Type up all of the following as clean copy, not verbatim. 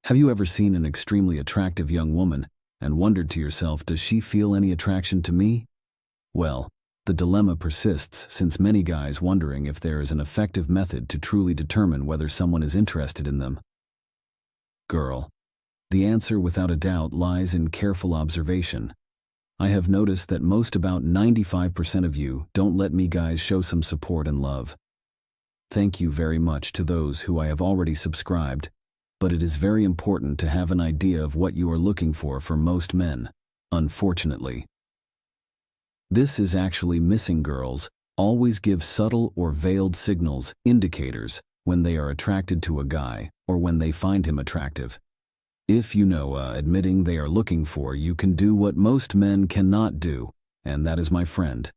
Have you ever seen an extremely attractive young woman and wondered to yourself, does she feel any attraction to me? Well, the dilemma persists since many guys wondering if there is an effective method to truly determine whether someone is interested in them. Girl. The answer without a doubt lies in careful observation. I have noticed that about 95% of you don't let me guys show some support and love. Thank you very much to those who I have already subscribed, but it is very important to have an idea of what you are looking for most men, unfortunately. This is actually missing. Girls always give subtle or veiled signals, indicators, when they are attracted to a guy or when they find him attractive. If you know admitting they are looking for, you can do what most men cannot do, and that is, my friend,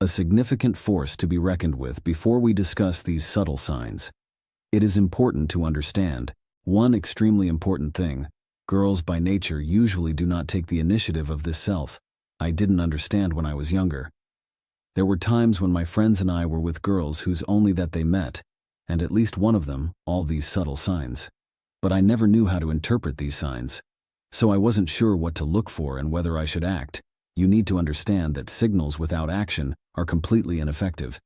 a significant force to be reckoned with. Before we discuss these subtle signs, it is important to understand one extremely important thing: girls by nature usually do not take the initiative of this self. I didn't understand when I was younger. There were times when my friends and I were with girls whose only that they met, and at least one of them, all these subtle signs. But I never knew how to interpret these signs, so I wasn't sure what to look for and whether I should act. You need to understand that signals without action are completely ineffective.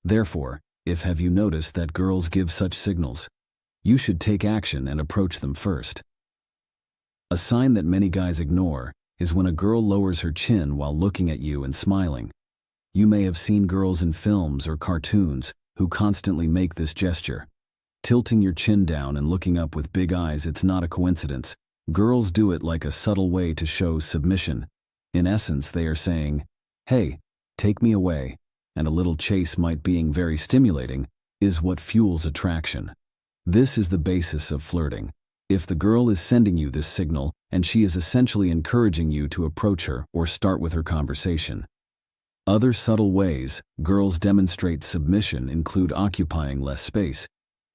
Therefore, have you noticed that girls give such signals? You should take action and approach them first. A sign that many guys ignore is when a girl lowers her chin while looking at you and smiling. You may have seen girls in films or cartoons who constantly make this gesture, tilting your chin down and looking up with big eyes. It's not a coincidence. Girls do it like a subtle way to show submission. In essence, they are saying, "Hey, take me away," and a little chase might being very stimulating, is what fuels attraction. This is the basis of flirting. If the girl is sending you this signal and she is essentially encouraging you to approach her or start with her conversation. Other subtle ways girls demonstrate submission include occupying less space,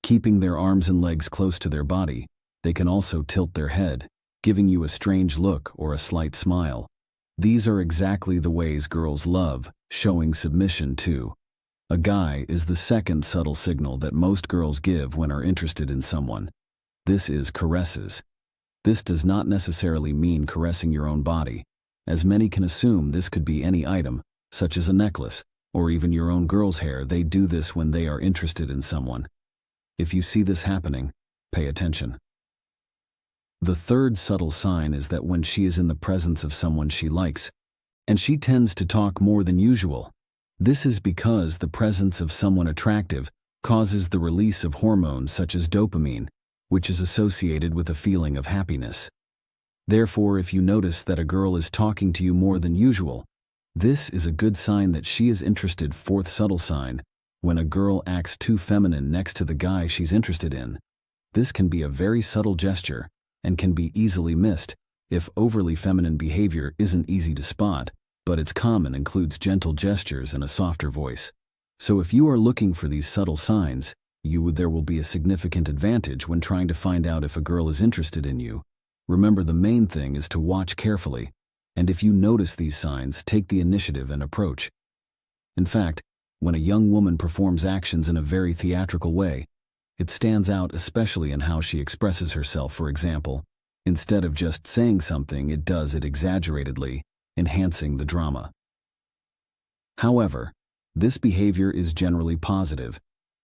keeping their arms and legs close to their body. They can also tilt their head, giving you a strange look or a slight smile. These are exactly the ways girls love showing submission too. A guy is the second subtle signal that most girls give when are interested in someone. This is caresses. This does not necessarily mean caressing your own body, as many can assume this could be any item, such as a necklace, or even your own girl's hair. They do this when they are interested in someone. If you see this happening, pay attention. The third subtle sign is that when she is in the presence of someone she likes, and she tends to talk more than usual. This is because the presence of someone attractive causes the release of hormones such as dopamine, which is associated with a feeling of happiness. Therefore, if you notice that a girl is talking to you more than usual, this is a good sign that she is interested. Fourth subtle sign: when a girl acts too feminine next to the guy she's interested in. This can be a very subtle gesture and can be easily missed if overly feminine behavior isn't easy to spot, but it's common, includes gentle gestures and a softer voice. So if you are looking for these subtle signs, there will be a significant advantage when trying to find out if a girl is interested in you. Remember, the main thing is to watch carefully, and if you notice these signs, take the initiative and approach. In fact, when a young woman performs actions in a very theatrical way, it stands out, especially in how she expresses herself. For example, instead of just saying something, it does it exaggeratedly, enhancing the drama. However, this behavior is generally positive,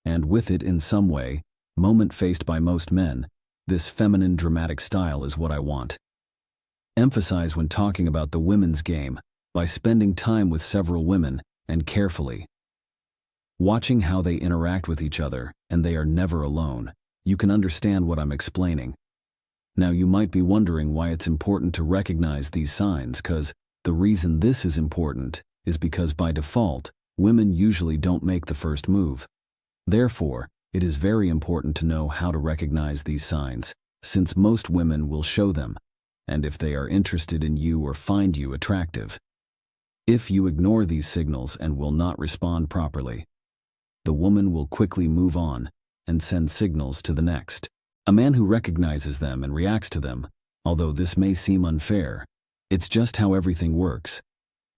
and with it in some way, moment faced by most men, this feminine dramatic style is what I want. Emphasize when talking about the women's game by spending time with several women and carefully watching how they interact with each other, and they are never alone. You can understand what I'm explaining. Now you might be wondering why it's important to recognize these signs, because the reason this is important is because by default, women usually don't make the first move. Therefore, it is very important to know how to recognize these signs, since most women will show them, and if they are interested in you or find you attractive. If you ignore these signals and will not respond properly, the woman will quickly move on and send signals to the next. A man who recognizes them and reacts to them, although this may seem unfair, it's just how everything works.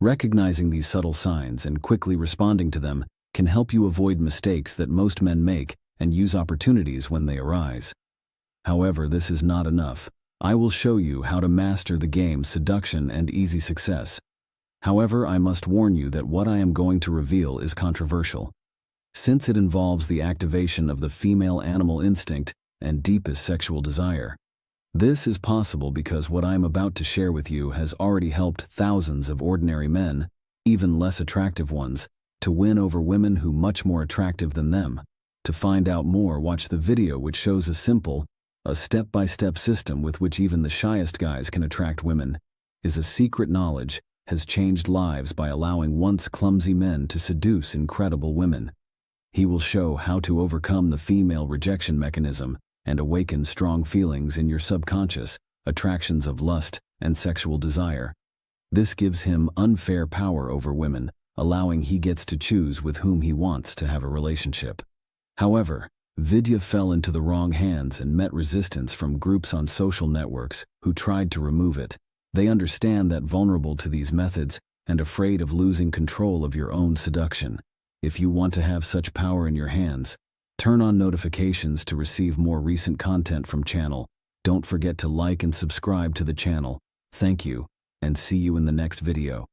Recognizing these subtle signs and quickly responding to them can help you avoid mistakes that most men make and use opportunities when they arise. However, this is not enough. I will show you how to master the game seduction and easy success. However, I must warn you that what I am going to reveal is controversial, since it involves the activation of the female animal instinct and deepest sexual desire. This is possible because what I am about to share with you has already helped thousands of ordinary men, even less attractive ones, to win over women who much more attractive than them. To find out more, watch the video which shows a step-by-step system with which even the shyest guys can attract women. Is a secret knowledge has changed lives by allowing once clumsy men to seduce incredible women. He will show how to overcome the female rejection mechanism and awaken strong feelings in your subconscious, attractions of lust and sexual desire. This gives him unfair power over women, allowing he gets to choose with whom he wants to have a relationship. However, Vidya fell into the wrong hands and met resistance from groups on social networks who tried to remove it. They understand that vulnerable to these methods and afraid of losing control of your own seduction. If you want to have such power in your hands, turn on notifications to receive more recent content from channel. Don't forget to like and subscribe to the channel. Thank you, and see you in the next video.